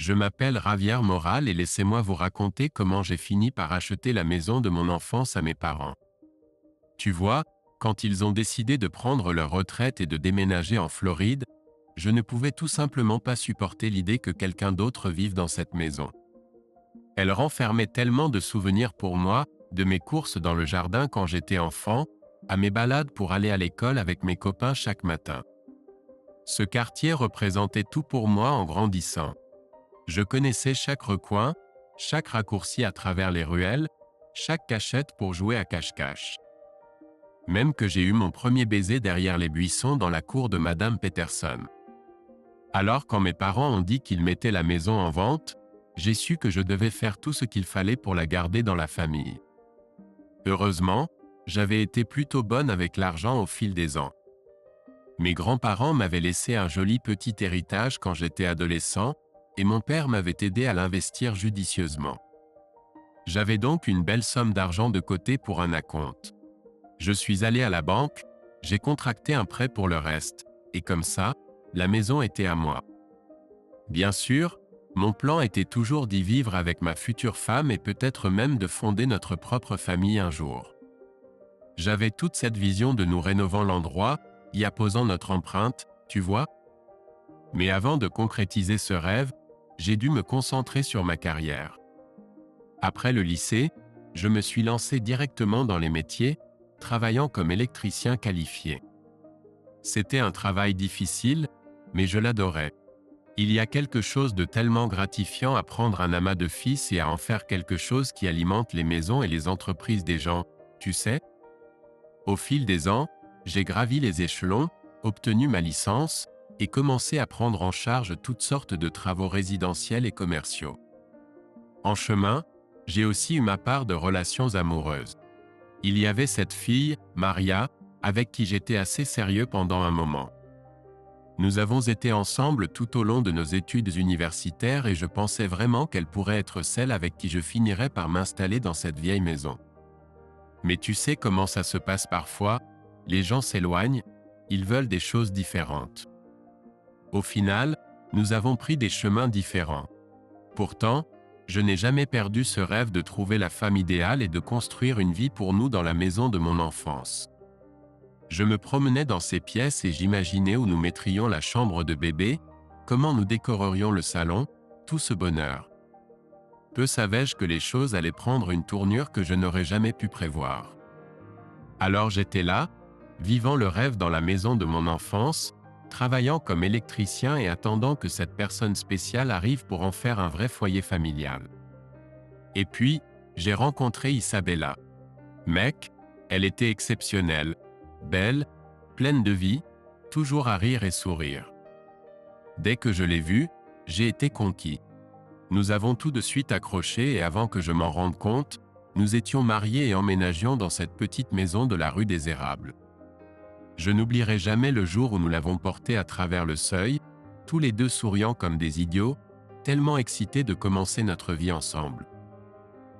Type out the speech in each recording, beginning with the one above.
Je m'appelle Javier Moral et laissez-moi vous raconter comment j'ai fini par acheter la maison de mon enfance à mes parents. Tu vois, quand ils ont décidé de prendre leur retraite et de déménager en Floride, je ne pouvais tout simplement pas supporter l'idée que quelqu'un d'autre vive dans cette maison. Elle renfermait tellement de souvenirs pour moi, de mes courses dans le jardin quand j'étais enfant, à mes balades pour aller à l'école avec mes copains chaque matin. Ce quartier représentait tout pour moi en grandissant. Je connaissais chaque recoin, chaque raccourci à travers les ruelles, chaque cachette pour jouer à cache-cache. Même que j'ai eu mon premier baiser derrière les buissons dans la cour de Madame Peterson. Alors quand mes parents ont dit qu'ils mettaient la maison en vente, j'ai su que je devais faire tout ce qu'il fallait pour la garder dans la famille. Heureusement, j'avais été plutôt bonne avec l'argent au fil des ans. Mes grands-parents m'avaient laissé un joli petit héritage quand j'étais adolescent, et mon père m'avait aidé à l'investir judicieusement. J'avais donc une belle somme d'argent de côté pour un acompte. Je suis allé à la banque, j'ai contracté un prêt pour le reste, et comme ça, la maison était à moi. Bien sûr, mon plan était toujours d'y vivre avec ma future femme et peut-être même de fonder notre propre famille un jour. J'avais toute cette vision de nous rénovant l'endroit, y apposant notre empreinte, tu vois. Mais avant de concrétiser ce rêve, j'ai dû me concentrer sur ma carrière. Après le lycée, je me suis lancé directement dans les métiers, travaillant comme électricien qualifié. C'était un travail difficile, mais je l'adorais. Il y a quelque chose de tellement gratifiant à prendre un amas de fils et à en faire quelque chose qui alimente les maisons et les entreprises des gens, tu sais. Au fil des ans, j'ai gravi les échelons, obtenu ma licence, et commencé à prendre en charge toutes sortes de travaux résidentiels et commerciaux. En chemin, j'ai aussi eu ma part de relations amoureuses. Il y avait cette fille, Maria, avec qui j'étais assez sérieux pendant un moment. Nous avons été ensemble tout au long de nos études universitaires et je pensais vraiment qu'elle pourrait être celle avec qui je finirais par m'installer dans cette vieille maison. Mais tu sais comment ça se passe parfois, les gens s'éloignent, ils veulent des choses différentes. Au final, nous avons pris des chemins différents. Pourtant, je n'ai jamais perdu ce rêve de trouver la femme idéale et de construire une vie pour nous dans la maison de mon enfance. Je me promenais dans ces pièces et j'imaginais où nous mettrions la chambre de bébé, comment nous décorerions le salon, tout ce bonheur. Peu savais-je que les choses allaient prendre une tournure que je n'aurais jamais pu prévoir. Alors j'étais là, vivant le rêve dans la maison de mon enfance, travaillant comme électricien et attendant que cette personne spéciale arrive pour en faire un vrai foyer familial. Et puis, j'ai rencontré Isabella. Mec, elle était exceptionnelle, belle, pleine de vie, toujours à rire et sourire. Dès que je l'ai vue, j'ai été conquis. Nous avons tout de suite accroché et avant que je m'en rende compte, nous étions mariés et emménagions dans cette petite maison de la rue des Érables. Je n'oublierai jamais le jour où nous l'avons portée à travers le seuil, tous les deux souriant comme des idiots, tellement excités de commencer notre vie ensemble.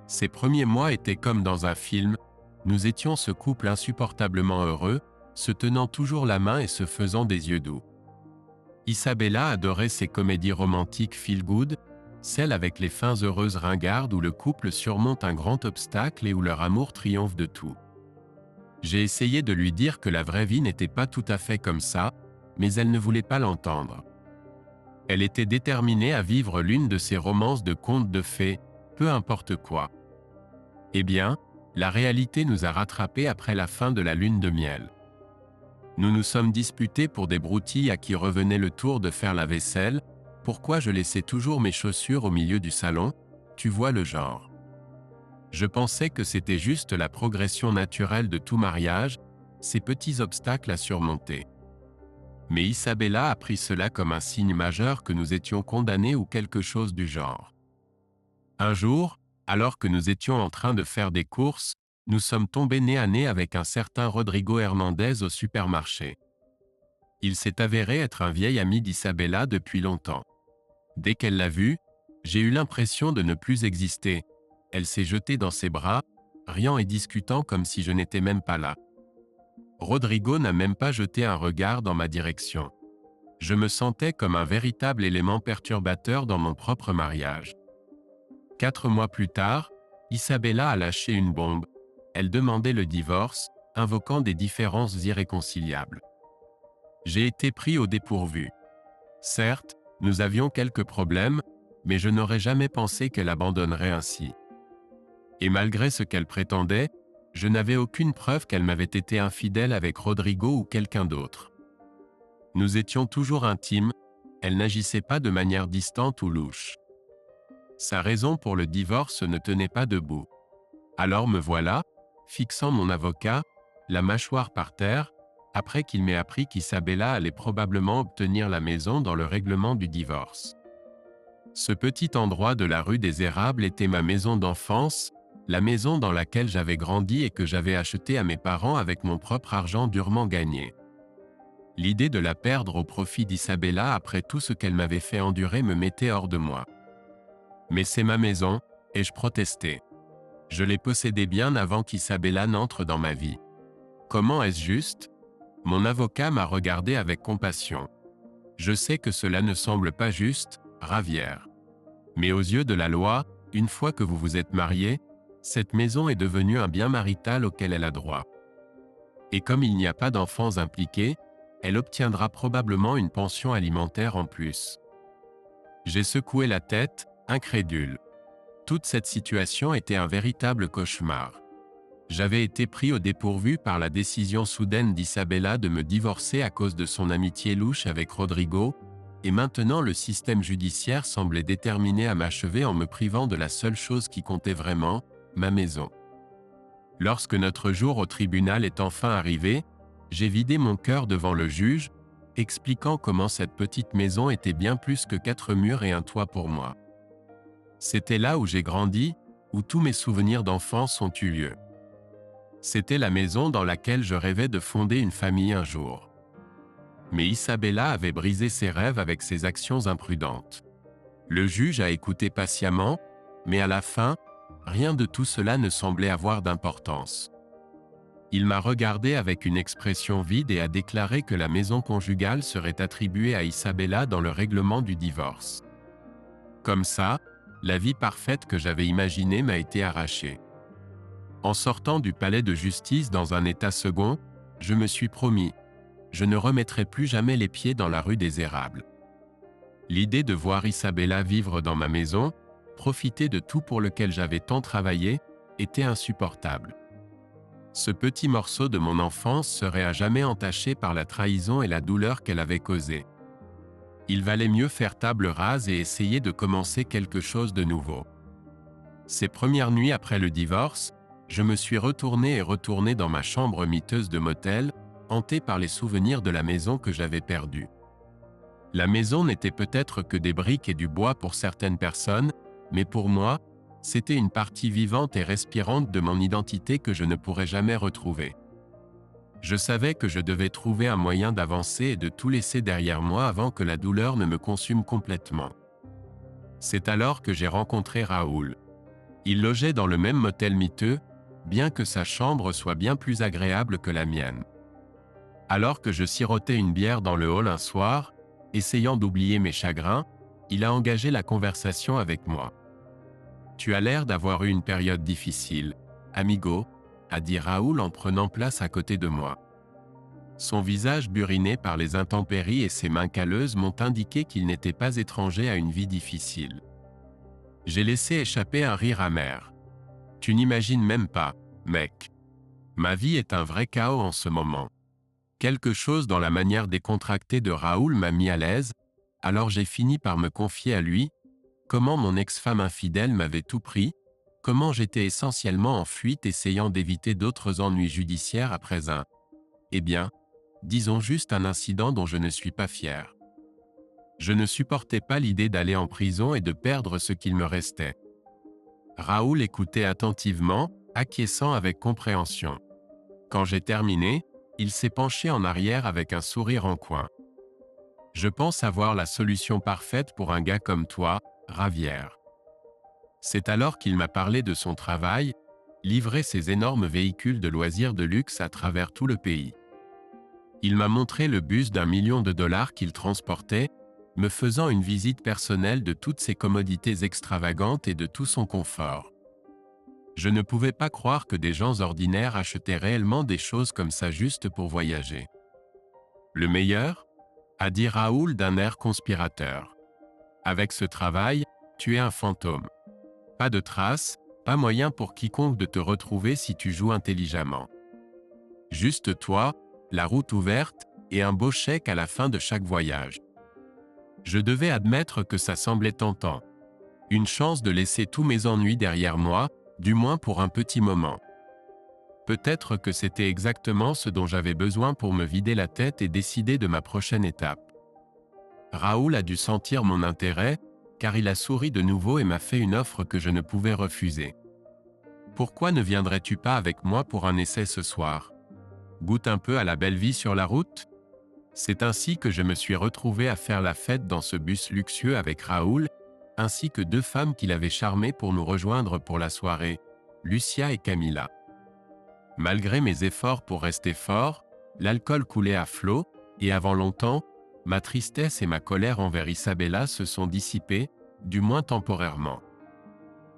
Ces premiers mois étaient comme dans un film, nous étions ce couple insupportablement heureux, se tenant toujours la main et se faisant des yeux doux. Isabella adorait ces comédies romantiques feel-good, celles avec les fins heureuses ringardes où le couple surmonte un grand obstacle et où leur amour triomphe de tout. J'ai essayé de lui dire que la vraie vie n'était pas tout à fait comme ça, mais elle ne voulait pas l'entendre. Elle était déterminée à vivre l'une de ces romances de contes de fées, peu importe quoi. Eh bien, la réalité nous a rattrapés après la fin de la lune de miel. Nous nous sommes disputés pour des broutilles à qui revenait le tour de faire la vaisselle, pourquoi je laissais toujours mes chaussures au milieu du salon, tu vois le genre. Je pensais que c'était juste la progression naturelle de tout mariage, ces petits obstacles à surmonter. Mais Isabella a pris cela comme un signe majeur que nous étions condamnés ou quelque chose du genre. Un jour, alors que nous étions en train de faire des courses, nous sommes tombés nez à nez avec un certain Rodrigo Hernandez au supermarché. Il s'est avéré être un vieil ami d'Isabella depuis longtemps. Dès qu'elle l'a vu, j'ai eu l'impression de ne plus exister. Elle s'est jetée dans ses bras, riant et discutant comme si je n'étais même pas là. Rodrigo n'a même pas jeté un regard dans ma direction. Je me sentais comme un véritable élément perturbateur dans mon propre mariage. 4 mois plus tard, Isabella a lâché une bombe. Elle demandait le divorce, invoquant des différences irréconciliables. J'ai été pris au dépourvu. Certes, nous avions quelques problèmes, mais je n'aurais jamais pensé qu'elle abandonnerait ainsi. Et malgré ce qu'elle prétendait, je n'avais aucune preuve qu'elle m'avait été infidèle avec Rodrigo ou quelqu'un d'autre. Nous étions toujours intimes, elle n'agissait pas de manière distante ou louche. Sa raison pour le divorce ne tenait pas debout. Alors me voilà, fixant mon avocat, la mâchoire par terre, après qu'il m'ait appris qu'Isabella allait probablement obtenir la maison dans le règlement du divorce. Ce petit endroit de la rue des Érables était ma maison d'enfance, la maison dans laquelle j'avais grandi et que j'avais achetée à mes parents avec mon propre argent durement gagné. L'idée de la perdre au profit d'Isabella après tout ce qu'elle m'avait fait endurer me mettait hors de moi. Mais c'est ma maison, et je protestais. Je l'ai possédée bien avant qu'Isabella n'entre dans ma vie. Comment est-ce juste? Mon avocat m'a regardé avec compassion. Je sais que cela ne semble pas juste, Ravière. Mais aux yeux de la loi, une fois que vous vous êtes mariés, cette maison est devenue un bien marital auquel elle a droit. Et comme il n'y a pas d'enfants impliqués, elle obtiendra probablement une pension alimentaire en plus. J'ai secoué la tête, incrédule. Toute cette situation était un véritable cauchemar. J'avais été pris au dépourvu par la décision soudaine d'Isabella de me divorcer à cause de son amitié louche avec Rodrigo, et maintenant le système judiciaire semblait déterminé à m'achever en me privant de la seule chose qui comptait vraiment, ma maison. Lorsque notre jour au tribunal est enfin arrivé, j'ai vidé mon cœur devant le juge, expliquant comment cette petite maison était bien plus que 4 murs et un toit pour moi. C'était là où j'ai grandi, où tous mes souvenirs d'enfance ont eu lieu. C'était la maison dans laquelle je rêvais de fonder une famille un jour. Mais Isabella avait brisé ses rêves avec ses actions imprudentes. Le juge a écouté patiemment, mais à la fin, rien de tout cela ne semblait avoir d'importance. Il m'a regardé avec une expression vide et a déclaré que la maison conjugale serait attribuée à Isabella dans le règlement du divorce. Comme ça, la vie parfaite que j'avais imaginée m'a été arrachée. En sortant du palais de justice dans un état second, je me suis promis, je ne remettrai plus jamais les pieds dans la rue des Érables. L'idée de voir Isabella vivre dans ma maison, profiter de tout pour lequel j'avais tant travaillé, était insupportable. Ce petit morceau de mon enfance serait à jamais entaché par la trahison et la douleur qu'elle avait causée. Il valait mieux faire table rase et essayer de commencer quelque chose de nouveau. Ces premières nuits après le divorce, je me suis retourné dans ma chambre miteuse de motel, hanté par les souvenirs de la maison que j'avais perdue. La maison n'était peut-être que des briques et du bois pour certaines personnes, mais pour moi, c'était une partie vivante et respirante de mon identité que je ne pourrais jamais retrouver. Je savais que je devais trouver un moyen d'avancer et de tout laisser derrière moi avant que la douleur ne me consume complètement. C'est alors que j'ai rencontré Raoul. Il logeait dans le même motel miteux, bien que sa chambre soit bien plus agréable que la mienne. Alors que je sirotais une bière dans le hall un soir, essayant d'oublier mes chagrins, il a engagé la conversation avec moi. « Tu as l'air d'avoir eu une période difficile, amigo », a dit Raoul en prenant place à côté de moi. Son visage buriné par les intempéries et ses mains calleuses m'ont indiqué qu'il n'était pas étranger à une vie difficile. J'ai laissé échapper un rire amer. « Tu n'imagines même pas, mec. Ma vie est un vrai chaos en ce moment. » Quelque chose dans la manière décontractée de Raoul m'a mis à l'aise, alors j'ai fini par me confier à lui, comment mon ex-femme infidèle m'avait tout pris, comment j'étais essentiellement en fuite essayant d'éviter d'autres ennuis judiciaires après disons juste un incident dont je ne suis pas fier. Je ne supportais pas l'idée d'aller en prison et de perdre ce qu'il me restait. Raoul écoutait attentivement, acquiesçant avec compréhension. Quand j'ai terminé, il s'est penché en arrière avec un sourire en coin. « Je pense avoir la solution parfaite pour un gars comme toi, Ravière. » C'est alors qu'il m'a parlé de son travail, livré ses énormes véhicules de loisirs de luxe à travers tout le pays. Il m'a montré le bus d'1 million de dollars qu'il transportait, me faisant une visite personnelle de toutes ses commodités extravagantes et de tout son confort. Je ne pouvais pas croire que des gens ordinaires achetaient réellement des choses comme ça juste pour voyager. Le meilleur? A dit Raoul d'un air conspirateur. Avec ce travail, tu es un fantôme. Pas de traces, pas moyen pour quiconque de te retrouver si tu joues intelligemment. Juste toi, la route ouverte, et un beau chèque à la fin de chaque voyage. Je devais admettre que ça semblait tentant. Une chance de laisser tous mes ennuis derrière moi, du moins pour un petit moment. Peut-être que c'était exactement ce dont j'avais besoin pour me vider la tête et décider de ma prochaine étape. Raoul a dû sentir mon intérêt, car il a souri de nouveau et m'a fait une offre que je ne pouvais refuser. Pourquoi ne viendrais-tu pas avec moi pour un essai ce soir? Goûte un peu à la belle vie sur la route? C'est ainsi que je me suis retrouvé à faire la fête dans ce bus luxueux avec Raoul, ainsi que 2 femmes qu'il avait charmées pour nous rejoindre pour la soirée, Lucia et Camilla. Malgré mes efforts pour rester fort, l'alcool coulait à flot, et avant longtemps, ma tristesse et ma colère envers Isabella se sont dissipées, du moins temporairement.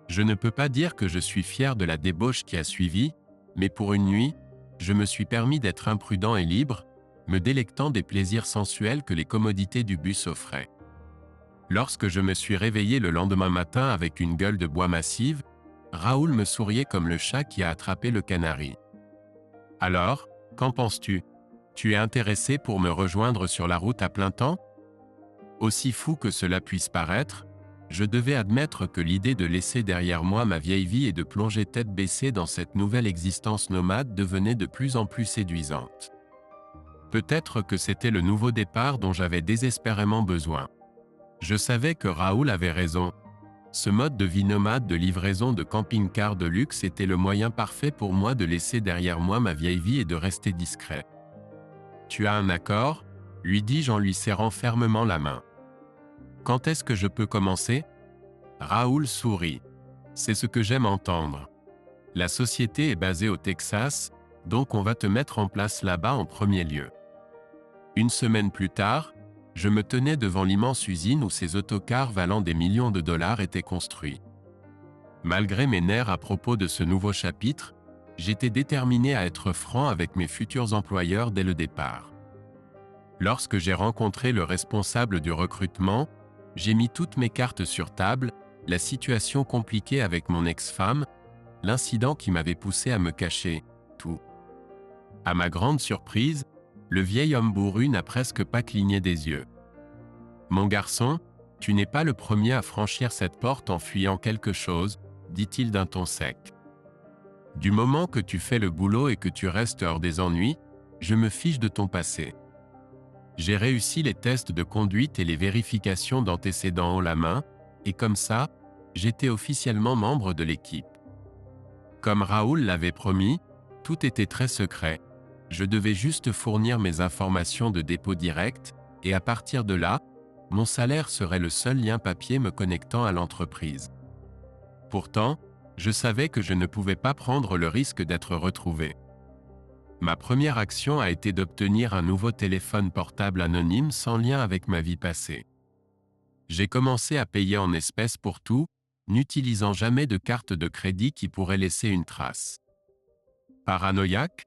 Je ne peux pas dire que je suis fier de la débauche qui a suivi, mais pour une nuit, je me suis permis d'être imprudent et libre, me délectant des plaisirs sensuels que les commodités du bus offraient. Lorsque je me suis réveillé le lendemain matin avec une gueule de bois massive, Raoul me souriait comme le chat qui a attrapé le canari. « Alors, qu'en penses-tu? Tu es intéressé pour me rejoindre sur la route à plein temps ?» Aussi fou que cela puisse paraître, je devais admettre que l'idée de laisser derrière moi ma vieille vie et de plonger tête baissée dans cette nouvelle existence nomade devenait de plus en plus séduisante. Peut-être que c'était le nouveau départ dont j'avais désespérément besoin. Je savais que Raoul avait raison. Ce mode de vie nomade de livraison de camping-car de luxe était le moyen parfait pour moi de laisser derrière moi ma vieille vie et de rester discret. « Tu as un accord ?» lui dis-je en lui serrant fermement la main. « Quand est-ce que je peux commencer ?» Raoul sourit. « C'est ce que j'aime entendre. La société est basée au Texas, donc on va te mettre en place là-bas en premier lieu. » Une semaine plus tard, je me tenais devant l'immense usine où ces autocars valant des millions de dollars étaient construits. Malgré mes nerfs à propos de ce nouveau chapitre, j'étais déterminé à être franc avec mes futurs employeurs dès le départ. Lorsque j'ai rencontré le responsable du recrutement, j'ai mis toutes mes cartes sur table, la situation compliquée avec mon ex-femme, l'incident qui m'avait poussé à me cacher, tout. À ma grande surprise, le vieil homme bourru n'a presque pas cligné des yeux. « Mon garçon, tu n'es pas le premier à franchir cette porte en fuyant quelque chose, dit-il d'un ton sec. Du moment que tu fais le boulot et que tu restes hors des ennuis, je me fiche de ton passé. J'ai réussi les tests de conduite et les vérifications d'antécédents haut la main, et comme ça, j'étais officiellement membre de l'équipe. Comme Raoul l'avait promis, tout était très secret. Je devais juste fournir mes informations de dépôt direct, et à partir de là, mon salaire serait le seul lien papier me connectant à l'entreprise. Pourtant, je savais que je ne pouvais pas prendre le risque d'être retrouvé. Ma première action a été d'obtenir un nouveau téléphone portable anonyme sans lien avec ma vie passée. J'ai commencé à payer en espèces pour tout, n'utilisant jamais de carte de crédit qui pourrait laisser une trace. Paranoïaque?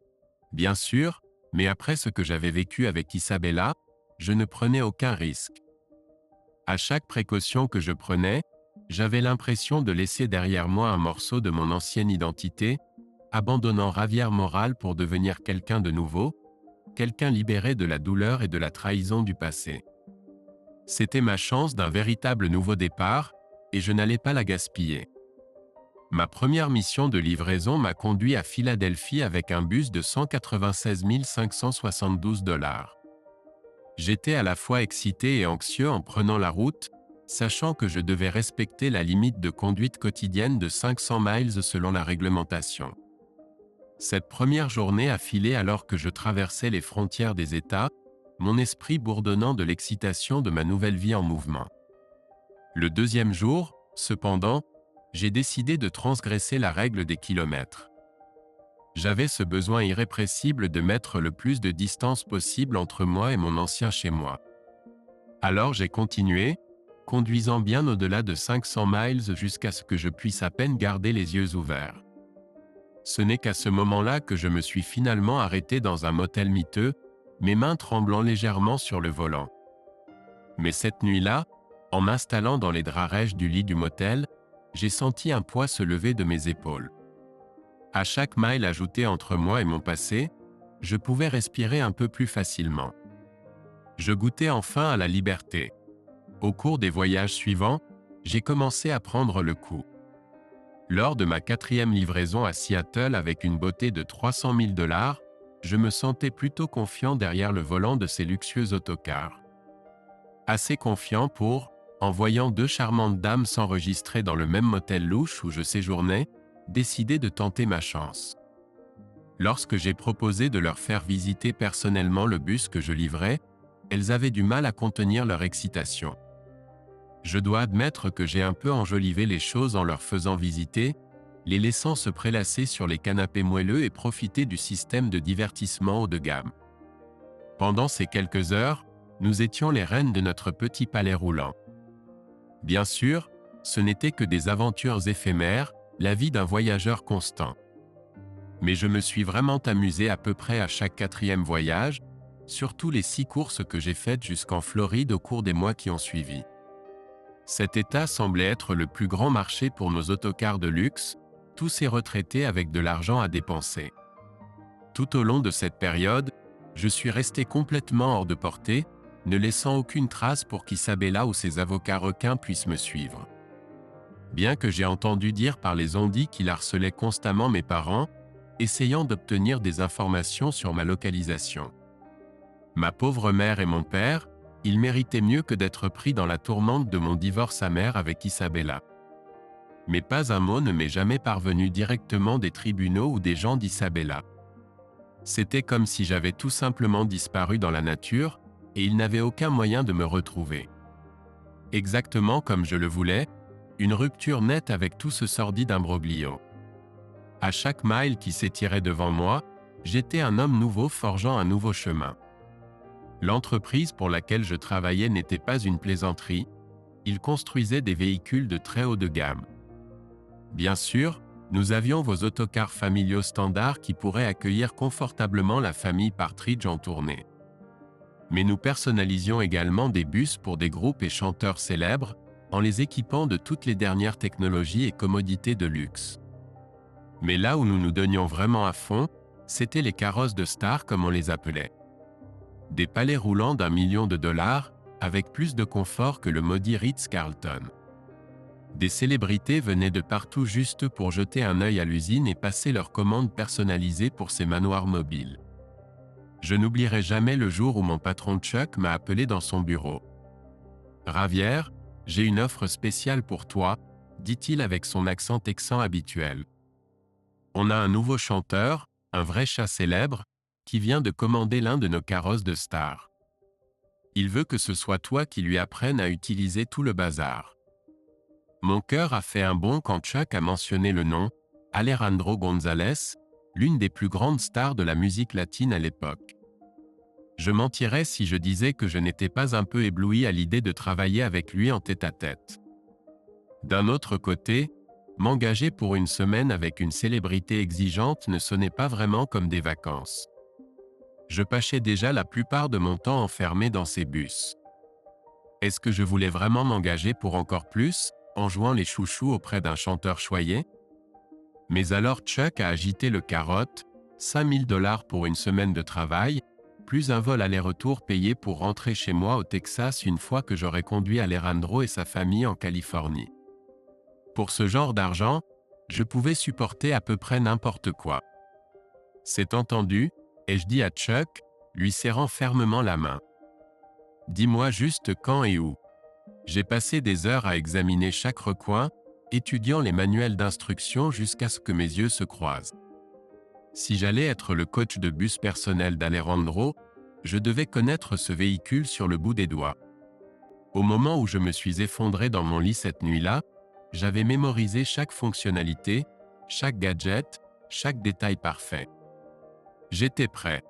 Bien sûr, mais après ce que j'avais vécu avec Isabella, je ne prenais aucun risque. À chaque précaution que je prenais, j'avais l'impression de laisser derrière moi un morceau de mon ancienne identité, abandonnant Ravière morale pour devenir quelqu'un de nouveau, quelqu'un libéré de la douleur et de la trahison du passé. C'était ma chance d'un véritable nouveau départ, et je n'allais pas la gaspiller. Ma première mission de livraison m'a conduit à Philadelphie avec un bus de 196 572 $. J'étais à la fois excité et anxieux en prenant la route, sachant que je devais respecter la limite de conduite quotidienne de 500 miles selon la réglementation. Cette première journée a filé alors que je traversais les frontières des États, mon esprit bourdonnant de l'excitation de ma nouvelle vie en mouvement. Le deuxième jour, cependant, j'ai décidé de transgresser la règle des kilomètres. J'avais ce besoin irrépressible de mettre le plus de distance possible entre moi et mon ancien chez moi. Alors j'ai continué, conduisant bien au-delà de 500 miles jusqu'à ce que je puisse à peine garder les yeux ouverts. Ce n'est qu'à ce moment-là que je me suis finalement arrêté dans un motel miteux, mes mains tremblant légèrement sur le volant. Mais cette nuit-là, en m'installant dans les draps rêches du lit du motel, j'ai senti un poids se lever de mes épaules. À chaque mile ajouté entre moi et mon passé, je pouvais respirer un peu plus facilement. Je goûtais enfin à la liberté. Au cours des voyages suivants, j'ai commencé à prendre le coup. Lors de ma 4e livraison à Seattle avec une beauté de 300 000 $, je me sentais plutôt confiant derrière le volant de ces luxueux autocars. Assez confiant pour, en voyant 2 charmantes dames s'enregistrer dans le même motel louche où je séjournais, décider de tenter ma chance. Lorsque j'ai proposé de leur faire visiter personnellement le bus que je livrais, elles avaient du mal à contenir leur excitation. Je dois admettre que j'ai un peu enjolivé les choses en leur faisant visiter, les laissant se prélasser sur les canapés moelleux et profiter du système de divertissement haut de gamme. Pendant ces quelques heures, nous étions les reines de notre petit palais roulant. Bien sûr, ce n'était que des aventures éphémères, la vie d'un voyageur constant. Mais je me suis vraiment amusé à peu près à chaque 4e voyage, surtout les 6 courses que j'ai faites jusqu'en Floride au cours des mois qui ont suivi. Cet État semblait être le plus grand marché pour nos autocars de luxe, tous ces retraités avec de l'argent à dépenser. Tout au long de cette période, je suis resté complètement hors de portée, ne laissant aucune trace pour qu'Isabella ou ses avocats requins puissent me suivre. Bien que j'ai entendu dire par les ondits qu'il harcelait constamment mes parents, essayant d'obtenir des informations sur ma localisation. Ma pauvre mère et mon père, ils méritaient mieux que d'être pris dans la tourmente de mon divorce amer avec Isabella. Mais pas un mot ne m'est jamais parvenu directement des tribunaux ou des gens d'Isabella. C'était comme si j'avais tout simplement disparu dans la nature, et ils n'avaient aucun moyen de me retrouver. Exactement comme je le voulais, une rupture nette avec tout ce sordide imbroglio. À chaque mile qui s'étirait devant moi, j'étais un homme nouveau forgeant un nouveau chemin. L'entreprise pour laquelle je travaillais n'était pas une plaisanterie, il construisait des véhicules de très haut de gamme. Bien sûr, nous avions vos autocars familiaux standards qui pourraient accueillir confortablement la famille Partridge en tournée. Mais nous personnalisions également des bus pour des groupes et chanteurs célèbres, en les équipant de toutes les dernières technologies et commodités de luxe. Mais là où nous nous donnions vraiment à fond, c'étaient les carrosses de stars comme on les appelait. Des palais roulants d'1 million de $, avec plus de confort que le maudit Ritz-Carlton. Des célébrités venaient de partout juste pour jeter un œil à l'usine et passer leurs commandes personnalisées pour ces manoirs mobiles. Je n'oublierai jamais le jour où mon patron Chuck m'a appelé dans son bureau. « Javier, j'ai une offre spéciale pour toi », dit-il avec son accent texan habituel. « On a un nouveau chanteur, un vrai chat célèbre, qui vient de commander l'un de nos carrosses de stars. Il veut que ce soit toi qui lui apprennes à utiliser tout le bazar. » Mon cœur a fait un bond quand Chuck a mentionné le nom, Alejandro González, l'une des plus grandes stars de la musique latine à l'époque. Je mentirais si je disais que je n'étais pas un peu ébloui à l'idée de travailler avec lui en tête-à-tête. D'un autre côté, m'engager pour une semaine avec une célébrité exigeante ne sonnait pas vraiment comme des vacances. Je passais déjà la plupart de mon temps enfermé dans ces bus. Est-ce que je voulais vraiment m'engager pour encore plus, en jouant les chouchous auprès d'un chanteur choyé? Mais alors Chuck a agité le carotte, 5 000 $ pour une semaine de travail, plus un vol aller-retour payé pour rentrer chez moi au Texas une fois que j'aurais conduit Alejandro et sa famille en Californie. Pour ce genre d'argent, je pouvais supporter à peu près n'importe quoi. C'est entendu, ai-je dit à Chuck, lui serrant fermement la main. Dis-moi juste quand et où. J'ai passé des heures à examiner chaque recoin, étudiant les manuels d'instruction jusqu'à ce que mes yeux se croisent. Si j'allais être le coach de bus personnel d'Alejandro, je devais connaître ce véhicule sur le bout des doigts. Au moment où je me suis effondré dans mon lit cette nuit-là, j'avais mémorisé chaque fonctionnalité, chaque gadget, chaque détail parfait. J'étais prêt.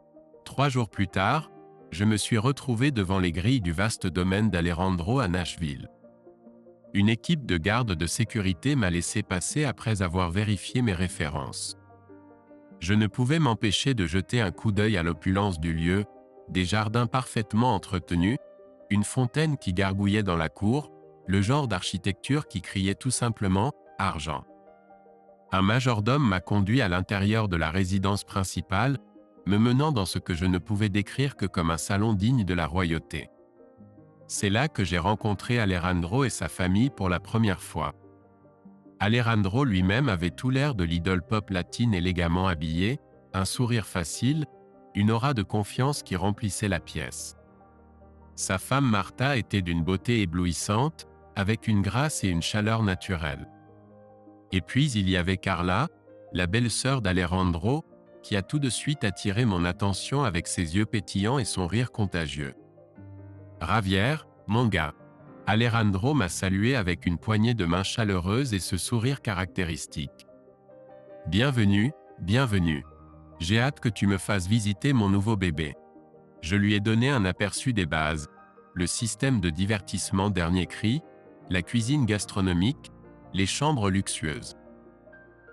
3 jours plus tard, je me suis retrouvé devant les grilles du vaste domaine d'Alejandro à Nashville. Une équipe de gardes de sécurité m'a laissé passer après avoir vérifié mes références. Je ne pouvais m'empêcher de jeter un coup d'œil à l'opulence du lieu, des jardins parfaitement entretenus, une fontaine qui gargouillait dans la cour, le genre d'architecture qui criait tout simplement « argent ». Un majordome m'a conduit à l'intérieur de la résidence principale, me menant dans ce que je ne pouvais décrire que comme un salon digne de la royauté. C'est là que j'ai rencontré Alejandro et sa famille pour la première fois. Alejandro lui-même avait tout l'air de l'idole pop latine élégamment habillée, un sourire facile, une aura de confiance qui remplissait la pièce. Sa femme Martha était d'une beauté éblouissante, avec une grâce et une chaleur naturelles. Et puis il y avait Carla, la belle-sœur d'Alejandro, qui a tout de suite attiré mon attention avec ses yeux pétillants et son rire contagieux. « Javier, mon gars !» Alejandro m'a salué avec une poignée de main chaleureuse et ce sourire caractéristique. « Bienvenue, bienvenue. J'ai hâte que tu me fasses visiter mon nouveau bébé. » Je lui ai donné un aperçu des bases, le système de divertissement dernier cri, la cuisine gastronomique, les chambres luxueuses.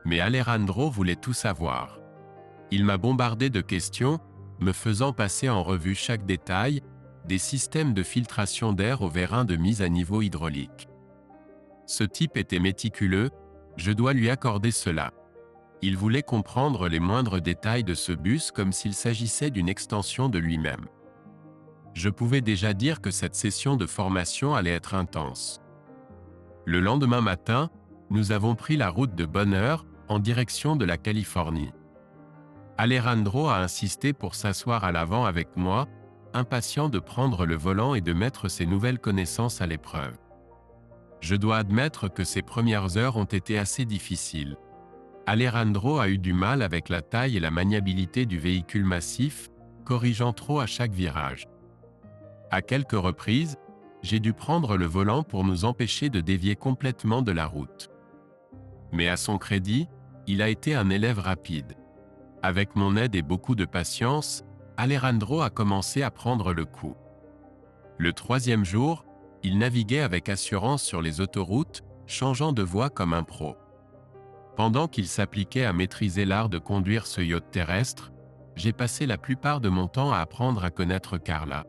Mais Alejandro voulait tout savoir. Il m'a bombardé de questions, me faisant passer en revue chaque détail, des systèmes de filtration d'air au vérin de mise à niveau hydraulique. Ce type était méticuleux, je dois lui accorder cela. Il voulait comprendre les moindres détails de ce bus comme s'il s'agissait d'une extension de lui-même. Je pouvais déjà dire que cette session de formation allait être intense. Le lendemain matin, nous avons pris la route de bonne heure, en direction de la Californie. Alejandro a insisté pour s'asseoir à l'avant avec moi, impatient de prendre le volant et de mettre ses nouvelles connaissances à l'épreuve. Je dois admettre que ces premières heures ont été assez difficiles. Alejandro a eu du mal avec la taille et la maniabilité du véhicule massif, corrigeant trop à chaque virage. À quelques reprises, j'ai dû prendre le volant pour nous empêcher de dévier complètement de la route. Mais à son crédit, il a été un élève rapide. Avec mon aide et beaucoup de patience, Alejandro a commencé à prendre le coup. Le 3e jour, il naviguait avec assurance sur les autoroutes, changeant de voie comme un pro. Pendant qu'il s'appliquait à maîtriser l'art de conduire ce yacht terrestre, j'ai passé la plupart de mon temps à apprendre à connaître Carla.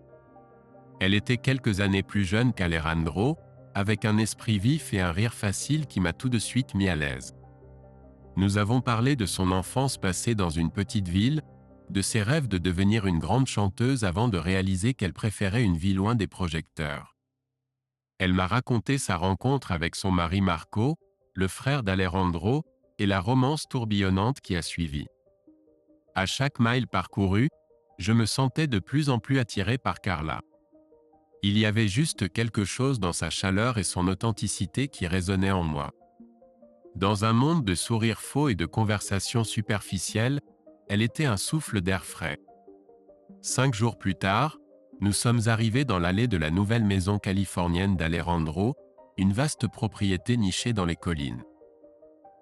Elle était quelques années plus jeune qu'Alejandro, avec un esprit vif et un rire facile qui m'a tout de suite mis à l'aise. Nous avons parlé de son enfance passée dans une petite ville, de ses rêves de devenir une grande chanteuse avant de réaliser qu'elle préférait une vie loin des projecteurs. Elle m'a raconté sa rencontre avec son mari Marco, le frère d'Alejandro, et la romance tourbillonnante qui a suivi. À chaque mile parcouru, je me sentais de plus en plus attiré par Carla. Il y avait juste quelque chose dans sa chaleur et son authenticité qui résonnait en moi. Dans un monde de sourires faux et de conversations superficielles, elle était un souffle d'air frais. 5 jours plus tard, nous sommes arrivés dans l'allée de la nouvelle maison californienne d'Alejandro, une vaste propriété nichée dans les collines.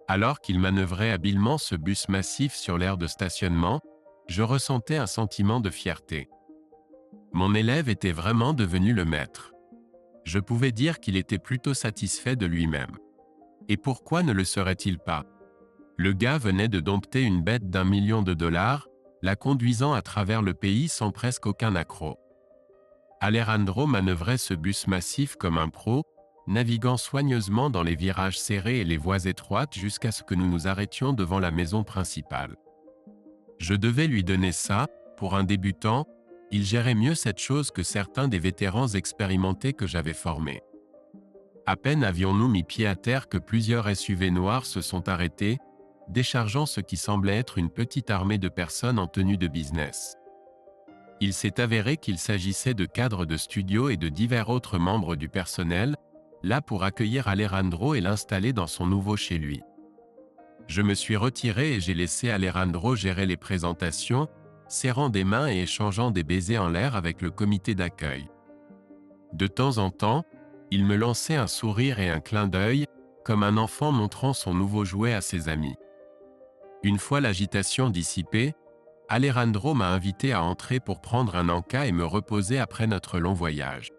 Alors qu'il manœuvrait habilement ce bus massif sur l'aire de stationnement, je ressentais un sentiment de fierté. Mon élève était vraiment devenu le maître. Je pouvais dire qu'il était plutôt satisfait de lui-même. Et pourquoi ne le serait-il pas? Le gars venait de dompter une bête d'1 million de dollars, la conduisant à travers le pays sans presque aucun accroc. Alejandro manœuvrait ce bus massif comme un pro, naviguant soigneusement dans les virages serrés et les voies étroites jusqu'à ce que nous nous arrêtions devant la maison principale. Je devais lui donner ça, pour un débutant, il gérait mieux cette chose que certains des vétérans expérimentés que j'avais formés. À peine avions-nous mis pied à terre que plusieurs SUV noirs se sont arrêtés, déchargeant ce qui semblait être une petite armée de personnes en tenue de business. Il s'est avéré qu'il s'agissait de cadres de studio et de divers autres membres du personnel, là pour accueillir Alejandro et l'installer dans son nouveau chez lui. Je me suis retiré et j'ai laissé Alejandro gérer les présentations, serrant des mains et échangeant des baisers en l'air avec le comité d'accueil. De temps en temps, il me lançait un sourire et un clin d'œil, comme un enfant montrant son nouveau jouet à ses amis. Une fois l'agitation dissipée, Alejandro m'a invité à entrer pour prendre un encas et me reposer après notre long voyage.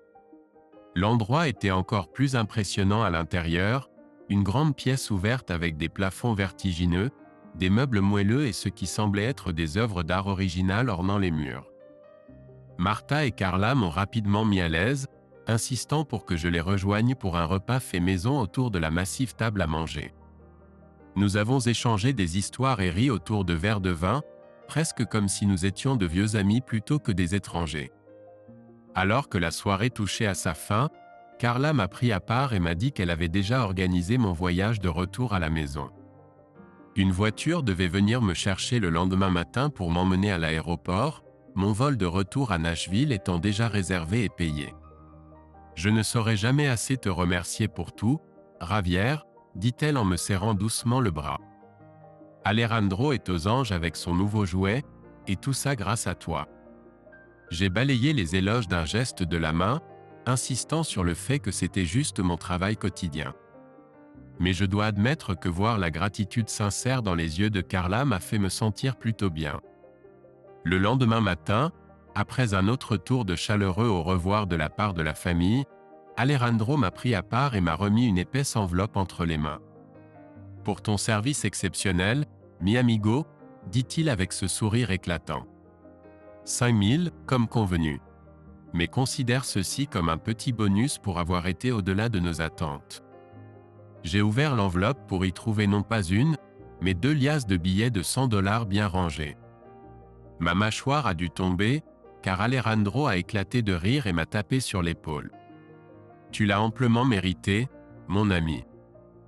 L'endroit était encore plus impressionnant à l'intérieur, une grande pièce ouverte avec des plafonds vertigineux, des meubles moelleux et ce qui semblait être des œuvres d'art originales ornant les murs. Martha et Carla m'ont rapidement mis à l'aise, insistant pour que je les rejoigne pour un repas fait maison autour de la massive table à manger. Nous avons échangé des histoires et ri autour de verres de vin, presque comme si nous étions de vieux amis plutôt que des étrangers. Alors que la soirée touchait à sa fin, Carla m'a pris à part et m'a dit qu'elle avait déjà organisé mon voyage de retour à la maison. Une voiture devait venir me chercher le lendemain matin pour m'emmener à l'aéroport, mon vol de retour à Nashville étant déjà réservé et payé. Je ne saurais jamais assez te remercier pour tout, Javier, dit-elle en me serrant doucement le bras. Alejandro est aux anges avec son nouveau jouet, et tout ça grâce à toi. J'ai balayé les éloges d'un geste de la main, insistant sur le fait que c'était juste mon travail quotidien. Mais je dois admettre que voir la gratitude sincère dans les yeux de Carla m'a fait me sentir plutôt bien. Le lendemain matin, après un autre tour de chaleureux au revoir de la part de la famille, Alejandro m'a pris à part et m'a remis une épaisse enveloppe entre les mains. Pour ton service exceptionnel, mi amigo, dit-il avec ce sourire éclatant. 5000, comme convenu. Mais considère ceci comme un petit bonus pour avoir été au-delà de nos attentes. J'ai ouvert l'enveloppe pour y trouver non pas une, mais 2 liasses de billets de $100 bien rangés. Ma mâchoire a dû tomber, car Alejandro a éclaté de rire et m'a tapé sur l'épaule. Tu l'as amplement mérité, mon ami.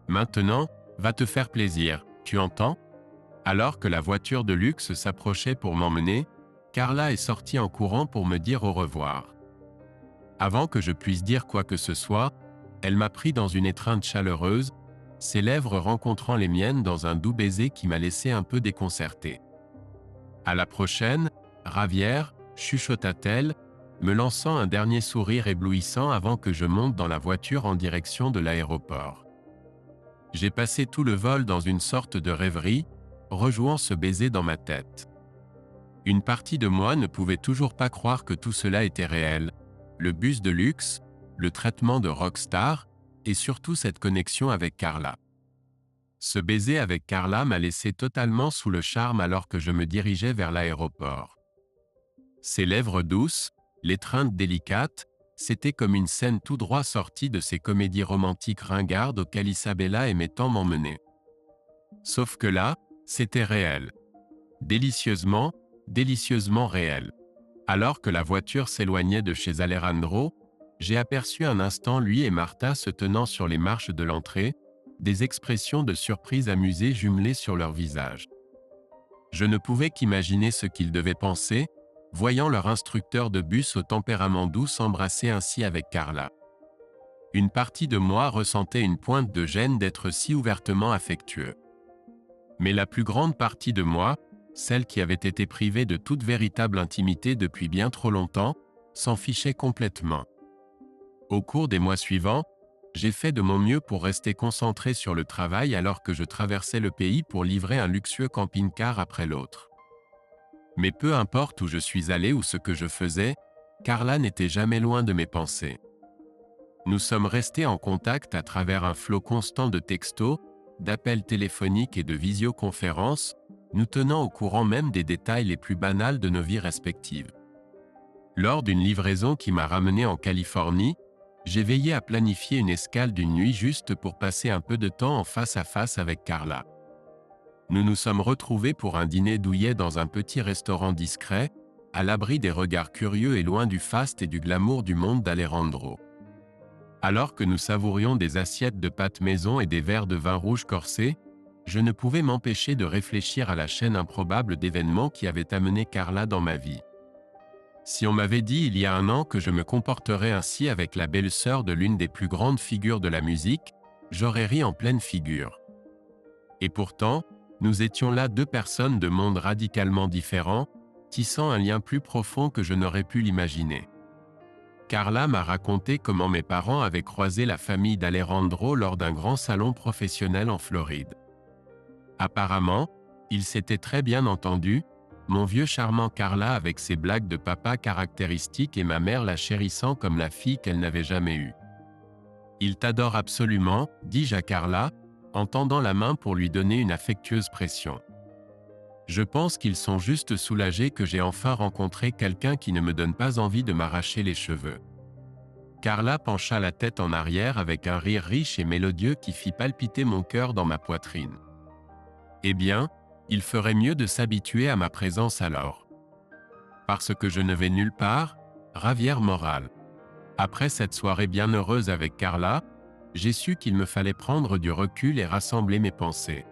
Maintenant, va te faire plaisir, tu entends? Alors que la voiture de luxe s'approchait pour m'emmener, Carla est sortie en courant pour me dire au revoir. Avant que je puisse dire quoi que ce soit, elle m'a pris dans une étreinte chaleureuse, ses lèvres rencontrant les miennes dans un doux baiser qui m'a laissé un peu déconcerté. À la prochaine, Javier, chuchota-t-elle, me lançant un dernier sourire éblouissant avant que je monte dans la voiture en direction de l'aéroport. J'ai passé tout le vol dans une sorte de rêverie, rejouant ce baiser dans ma tête. Une partie de moi ne pouvait toujours pas croire que tout cela était réel, le bus de luxe, le traitement de rockstar, et surtout cette connexion avec Carla. Ce baiser avec Carla m'a laissé totalement sous le charme alors que je me dirigeais vers l'aéroport. Ses lèvres douces, l'étreinte délicate, c'était comme une scène tout droit sortie de ces comédies romantiques ringardes auxquelles Isabella aimait tant m'emmener. Sauf que là, c'était réel. Délicieusement, délicieusement réel. Alors que la voiture s'éloignait de chez Alejandro, j'ai aperçu un instant lui et Martha se tenant sur les marches de l'entrée, des expressions de surprise amusée jumelées sur leurs visages. Je ne pouvais qu'imaginer ce qu'ils devaient penser, voyant leur instructeur de bus au tempérament doux s'embrasser ainsi avec Carla. Une partie de moi ressentait une pointe de gêne d'être si ouvertement affectueux. Mais la plus grande partie de moi, celle qui avait été privée de toute véritable intimité depuis bien trop longtemps, s'en fichait complètement. Au cours des mois suivants, j'ai fait de mon mieux pour rester concentré sur le travail alors que je traversais le pays pour livrer un luxueux camping-car après l'autre. Mais peu importe où je suis allé ou ce que je faisais, Carla n'était jamais loin de mes pensées. Nous sommes restés en contact à travers un flot constant de textos, d'appels téléphoniques et de visioconférences, nous tenant au courant même des détails les plus banals de nos vies respectives. Lors d'une livraison qui m'a ramené en Californie, j'ai veillé à planifier une escale d'une nuit juste pour passer un peu de temps en face à face avec Carla. Nous nous sommes retrouvés pour un dîner douillet dans un petit restaurant discret, à l'abri des regards curieux et loin du faste et du glamour du monde d'Alejandro. Alors que nous savourions des assiettes de pâtes maison et des verres de vin rouge corsé, je ne pouvais m'empêcher de réfléchir à la chaîne improbable d'événements qui avait amené Carla dans ma vie. Si on m'avait dit il y a un an que je me comporterais ainsi avec la belle-sœur de l'une des plus grandes figures de la musique, j'aurais ri en pleine figure. Et pourtant, nous étions là 2 personnes de mondes radicalement différents, tissant un lien plus profond que je n'aurais pu l'imaginer. Carla m'a raconté comment mes parents avaient croisé la famille d'Alejandro lors d'un grand salon professionnel en Floride. Apparemment, Il s'était très bien entendu, mon vieux charmant Carla avec ses blagues de papa caractéristiques et ma mère la chérissant comme la fille qu'elle n'avait jamais eue. Il t'adore absolument, dis-je à Carla, en tendant la main pour lui donner une affectueuse pression. Je pense qu'ils sont juste soulagés que j'ai enfin rencontré quelqu'un qui ne me donne pas envie de m'arracher les cheveux. Carla pencha la tête en arrière avec un rire riche et mélodieux qui fit palpiter mon cœur dans ma poitrine. Eh bien, il ferait mieux de s'habituer à ma présence alors. Parce que je ne vais nulle part, Javier Moral. Après cette soirée bien heureuse avec Carla, j'ai su qu'il me fallait prendre du recul et rassembler mes pensées.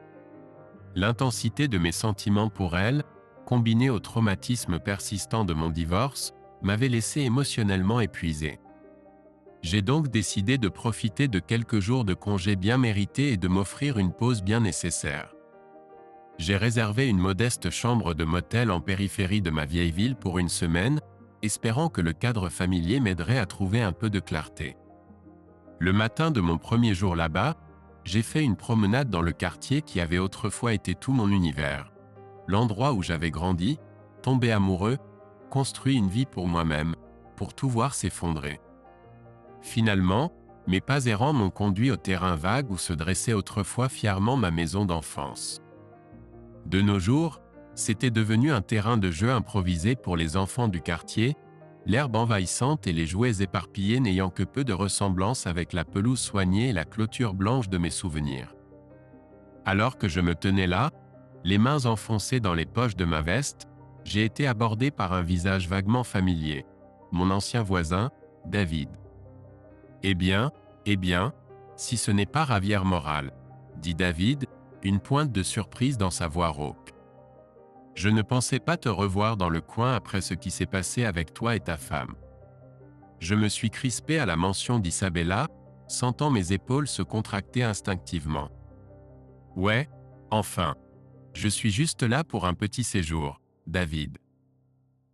L'intensité de mes sentiments pour elle, combinée au traumatisme persistant de mon divorce, m'avait laissé émotionnellement épuisé. J'ai donc décidé de profiter de quelques jours de congé bien mérités et de m'offrir une pause bien nécessaire. J'ai réservé une modeste chambre de motel en périphérie de ma vieille ville pour une semaine, espérant que le cadre familier m'aiderait à trouver un peu de clarté. Le matin de mon premier jour là-bas, j'ai fait une promenade dans le quartier qui avait autrefois été tout mon univers. L'endroit où j'avais grandi, tombé amoureux, construit une vie pour moi-même, pour tout voir s'effondrer. Finalement, mes pas errants m'ont conduit au terrain vague où se dressait autrefois fièrement ma maison d'enfance. De nos jours, c'était devenu un terrain de jeu improvisé pour les enfants du quartier, l'herbe envahissante et les jouets éparpillés n'ayant que peu de ressemblance avec la pelouse soignée et la clôture blanche de mes souvenirs. Alors que je me tenais là, les mains enfoncées dans les poches de ma veste, j'ai été abordé par un visage vaguement familier, mon ancien voisin, David. Eh bien, si ce n'est pas Javier Moral, dit David, une pointe de surprise dans sa voix rauque. Je ne pensais pas te revoir dans le coin après ce qui s'est passé avec toi et ta femme. Je me suis crispé à la mention d'Isabella, sentant mes épaules se contracter instinctivement. Ouais, enfin. Je suis juste là pour un petit séjour, David.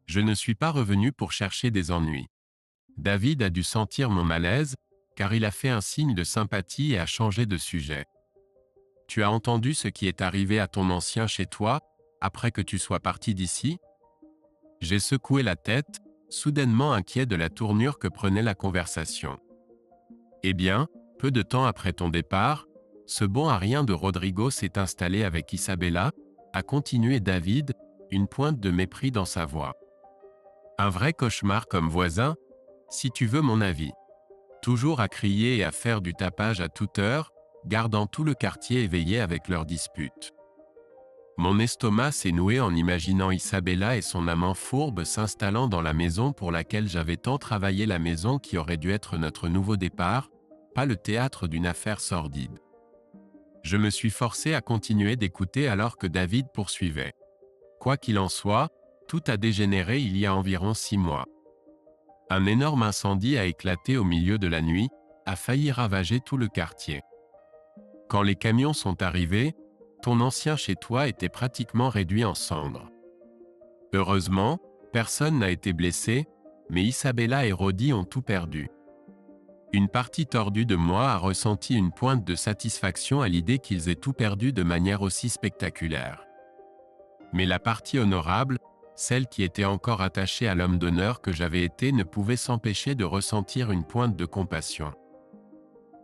Je ne suis pas revenu pour chercher des ennuis. David a dû sentir mon malaise, car il a fait un signe de sympathie et a changé de sujet. Tu as entendu ce qui est arrivé à ton ancien chez toi, après que tu sois parti d'ici? J'ai secoué la tête, soudainement inquiet de la tournure que prenait la conversation. Eh bien, peu de temps après ton départ, ce bon à rien de Rodrigo s'est installé avec Isabella, a continué David, une pointe de mépris dans sa voix. Un vrai cauchemar comme voisin, si tu veux mon avis. Toujours à crier et à faire du tapage à toute heure, gardant tout le quartier éveillé avec leurs disputes. Mon estomac s'est noué en imaginant Isabella et son amant fourbe s'installant dans la maison pour laquelle j'avais tant travaillé, la maison qui aurait dû être notre nouveau départ, pas le théâtre d'une affaire sordide. Je me suis forcé à continuer d'écouter alors que David poursuivait. Quoi qu'il en soit, tout a dégénéré il y a environ 6 mois. Un énorme incendie a éclaté au milieu de la nuit, a failli ravager tout le quartier. Quand les camions sont arrivés, ton ancien chez toi était pratiquement réduit en cendres. Heureusement, personne n'a été blessé, mais Isabella et Rodi ont tout perdu. Une partie tordue de moi a ressenti une pointe de satisfaction à l'idée qu'ils aient tout perdu de manière aussi spectaculaire. Mais la partie honorable, celle qui était encore attachée à l'homme d'honneur que j'avais été, ne pouvait s'empêcher de ressentir une pointe de compassion.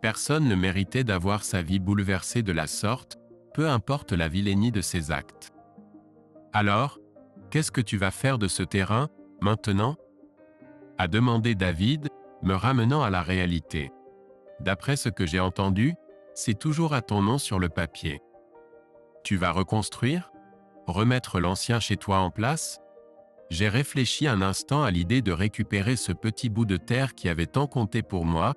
Personne ne méritait d'avoir sa vie bouleversée de la sorte, peu importe la vilainie de ses actes. Alors, qu'est-ce que tu vas faire de ce terrain, maintenant? A demandé David, me ramenant à la réalité. D'après ce que j'ai entendu, c'est toujours à ton nom sur le papier. Tu vas reconstruire? Remettre l'ancien chez toi en place? J'ai réfléchi un instant à l'idée de récupérer ce petit bout de terre qui avait tant compté pour moi,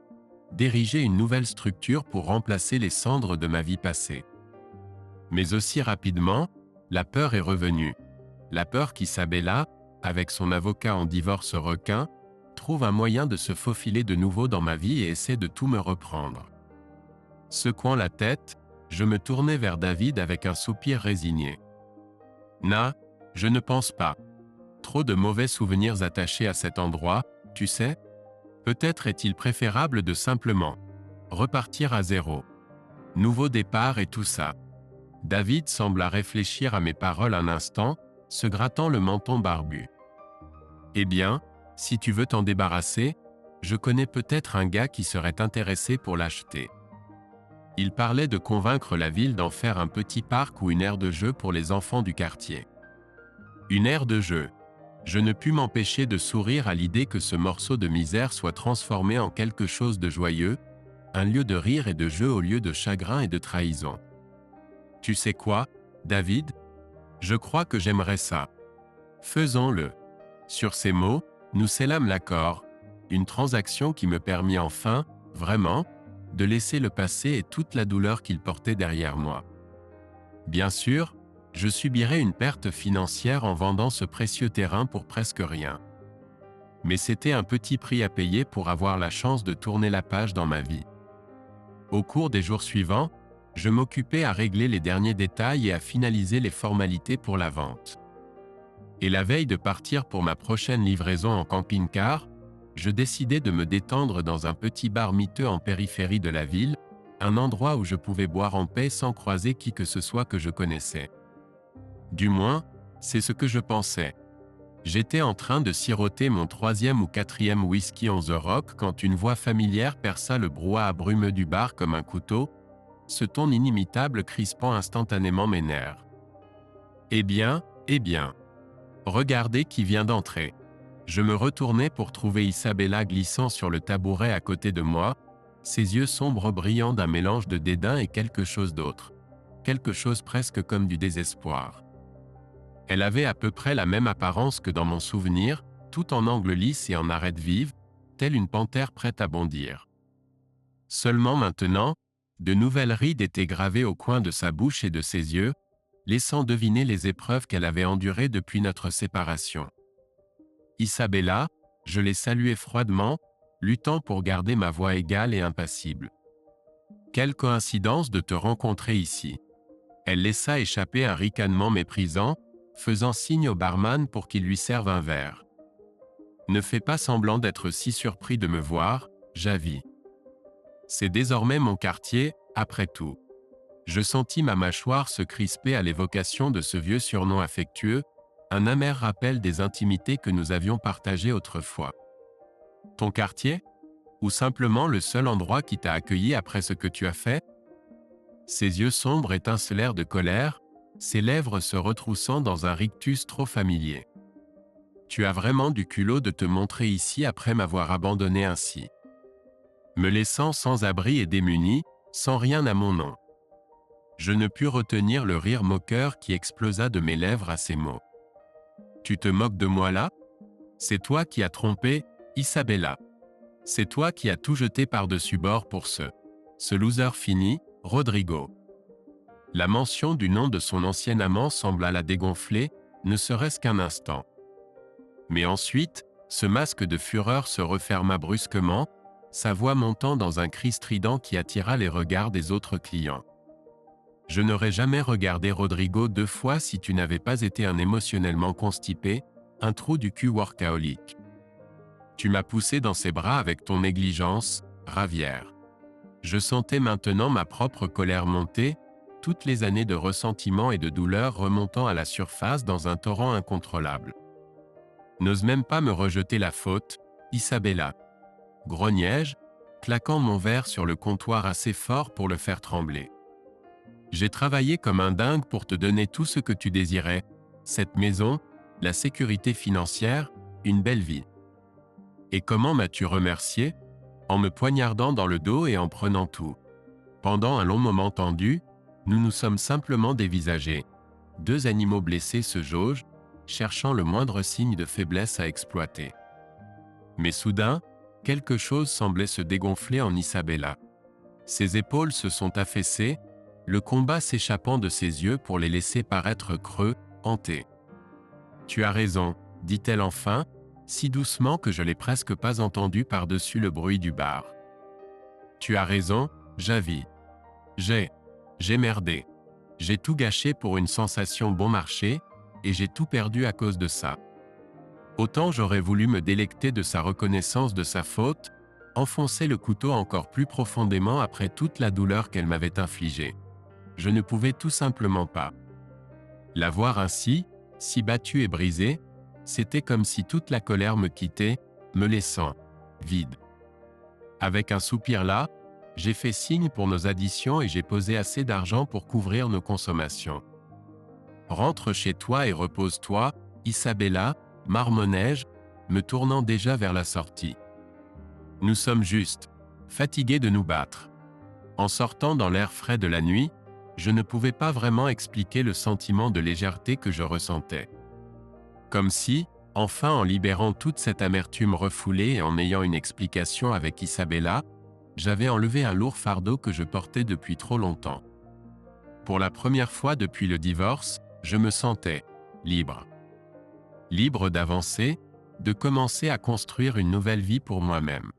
d'ériger une nouvelle structure pour remplacer les cendres de ma vie passée. Mais aussi rapidement, la peur est revenue. La peur qu'Isabella, avec son avocat en divorce requin, trouve un moyen de se faufiler de nouveau dans ma vie et essaie de tout me reprendre. Secouant la tête, je me tournai vers David avec un soupir résigné. Na, je ne pense pas. Trop de mauvais souvenirs attachés à cet endroit, tu sais? Peut-être est-il préférable de simplement repartir à zéro. Nouveau départ et tout ça. David sembla réfléchir à mes paroles un instant, se grattant le menton barbu. Eh bien, si tu veux t'en débarrasser, je connais peut-être un gars qui serait intéressé pour l'acheter. Il parlait de convaincre la ville d'en faire un petit parc ou une aire de jeu pour les enfants du quartier. Une aire de jeu. Je ne pus m'empêcher de sourire à l'idée que ce morceau de misère soit transformé en quelque chose de joyeux, un lieu de rire et de jeu au lieu de chagrin et de trahison. Tu sais quoi, David? Je crois que j'aimerais ça. Faisons-le. Sur ces mots, nous scellâmes l'accord, une transaction qui me permit enfin, vraiment, de laisser le passé et toute la douleur qu'il portait derrière moi. Bien sûr, je subirais une perte financière en vendant ce précieux terrain pour presque rien. Mais c'était un petit prix à payer pour avoir la chance de tourner la page dans ma vie. Au cours des jours suivants, je m'occupais à régler les derniers détails et à finaliser les formalités pour la vente. Et la veille de partir pour ma prochaine livraison en camping-car, je décidai de me détendre dans un petit bar miteux en périphérie de la ville, un endroit où je pouvais boire en paix sans croiser qui que ce soit que je connaissais. Du moins, c'est ce que je pensais. J'étais en train de siroter mon 3e ou 4e whisky on the rock quand une voix familière perça le brouhaha brumeux du bar comme un couteau, ce ton inimitable crispant instantanément mes nerfs. Eh bien, regardez qui vient d'entrer. Je me retournai pour trouver Isabella glissant sur le tabouret à côté de moi, ses yeux sombres brillant d'un mélange de dédain et quelque chose d'autre. Quelque chose presque comme du désespoir. Elle avait à peu près la même apparence que dans mon souvenir, tout en angle lisse et en arête vive, telle une panthère prête à bondir. Seulement maintenant, de nouvelles rides étaient gravées au coin de sa bouche et de ses yeux, laissant deviner les épreuves qu'elle avait endurées depuis notre séparation. Isabella, je l'ai saluée froidement, luttant pour garder ma voix égale et impassible. Quelle coïncidence de te rencontrer ici. Elle laissa échapper un ricanement méprisant, faisant signe au barman pour qu'il lui serve un verre. Ne fais pas semblant d'être si surpris de me voir, j'avis. C'est désormais mon quartier, après tout. Je sentis ma mâchoire se crisper à l'évocation de ce vieux surnom affectueux, un amer rappel des intimités que nous avions partagées autrefois. Ton quartier? Ou simplement le seul endroit qui t'a accueilli après ce que tu as fait? Ses yeux sombres étincelèrent de colère, ses lèvres se retroussant dans un rictus trop familier. Tu as vraiment du culot de te montrer ici après m'avoir abandonné ainsi. Me laissant sans abri et démuni, sans rien à mon nom. Je ne pus retenir le rire moqueur qui explosa de mes lèvres à ces mots. Tu te moques de moi là? C'est toi qui as trompé, Isabella. C'est toi qui as tout jeté par-dessus bord pour ce loser fini, Rodrigo. La mention du nom de son ancien amant sembla la dégonfler, ne serait-ce qu'un instant. Mais ensuite, ce masque de fureur se referma brusquement, sa voix montant dans un cri strident qui attira les regards des autres clients. Je n'aurais jamais regardé Rodrigo 2 fois si tu n'avais pas été un émotionnellement constipé, un trou du cul workaholic. Tu m'as poussé dans ses bras avec ton négligence, Ravière. Je sentais maintenant ma propre colère monter, toutes les années de ressentiment et de douleur remontant à la surface dans un torrent incontrôlable. N'ose même pas me rejeter la faute, Isabella. Grognai-je, claquant mon verre sur le comptoir assez fort pour le faire trembler. J'ai travaillé comme un dingue pour te donner tout ce que tu désirais, cette maison, la sécurité financière, une belle vie. Et comment m'as-tu remercié? En me poignardant dans le dos et en prenant tout. Pendant un long moment tendu, nous nous sommes simplement dévisagés. 2 animaux blessés se jaugent, cherchant le moindre signe de faiblesse à exploiter. Mais soudain, quelque chose semblait se dégonfler en Isabella. Ses épaules se sont affaissées, le combat s'échappant de ses yeux pour les laisser paraître creux, hantés. Tu as raison, dit-elle enfin, si doucement que je l'ai presque pas entendu par-dessus le bruit du bar. Tu as raison, j'avis. J'ai merdé. J'ai tout gâché pour une sensation bon marché, et j'ai tout perdu à cause de ça. Autant j'aurais voulu me délecter de sa reconnaissance de sa faute, enfoncer le couteau encore plus profondément après toute la douleur qu'elle m'avait infligée. Je ne pouvais tout simplement pas. La voir ainsi, si battue et brisée, c'était comme si toute la colère me quittait, me laissant vide. Avec un soupir là, j'ai fait signe pour nos additions et j'ai posé assez d'argent pour couvrir nos consommations. Rentre chez toi et repose-toi, Isabella, marmonnai-je, me tournant déjà vers la sortie. Nous sommes juste fatigués de nous battre. En sortant dans l'air frais de la nuit, je ne pouvais pas vraiment expliquer le sentiment de légèreté que je ressentais. Comme si, enfin en libérant toute cette amertume refoulée et en ayant une explication avec Isabella, j'avais enlevé un lourd fardeau que je portais depuis trop longtemps. Pour la première fois depuis le divorce, je me sentais libre. Libre d'avancer, de commencer à construire une nouvelle vie pour moi-même.